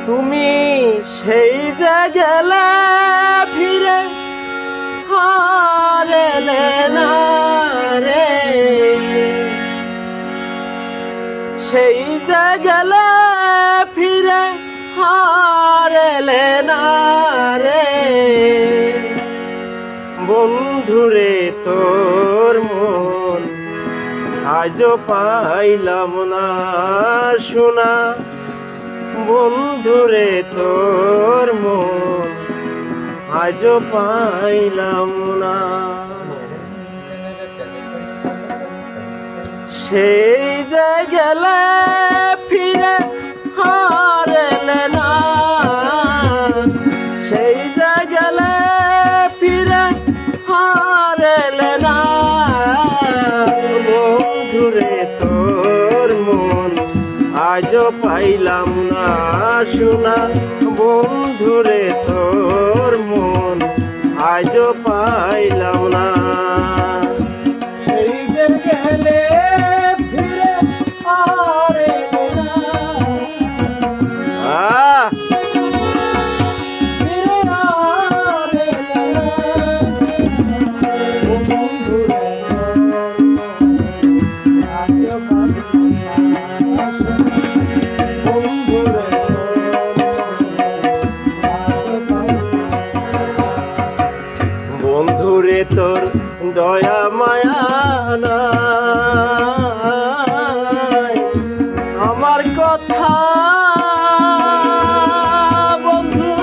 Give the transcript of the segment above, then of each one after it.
তুমি সেই যে গেলে ফিরে হারেলে না রে, সেই যে গেলে ফিরে হারেলে না রে। বন্ধুরে তোর মন আজও পাইলাম না শোনা, বন্ধুরে তোর মন আজও পাইলাম না। সেই যে গেলে ফিরে হারেলে না, সেই যে গেলে ফিরে হারেলে না। বন্ধুরে তোর মন আজও পাইলাম না শোনা, বন্ধুরে তোর মন আজও পাইলাম না। সেই যে গেলে ফিরে হারেলে না, ফিরে হারেলে না। বন্ধুরে আজও পাইলাম না, বন্ধুরে তোর দয়া মায়া নাই, আমার কথা বন্ধু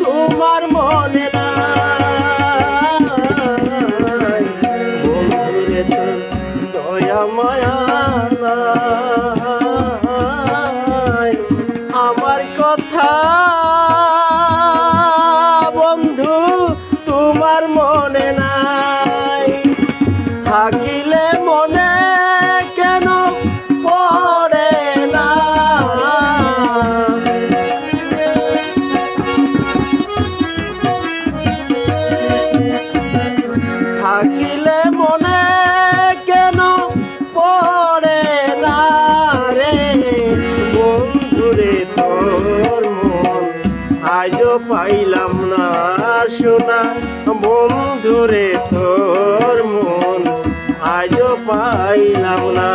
তোমার মনে নাই। বন্ধুরে তোর দয়া মায়া নাই, আমার কথা বন্ধু তোমার মনে নাই। থাকিলে মনে কেন পড়ে না, থাকিলে মনে কেন পড়ে না রে। বন্ধুরে তোর মন আজও পাইলাম না শোনা, বন্ধুরে তোর মন আজও পাইলাম না।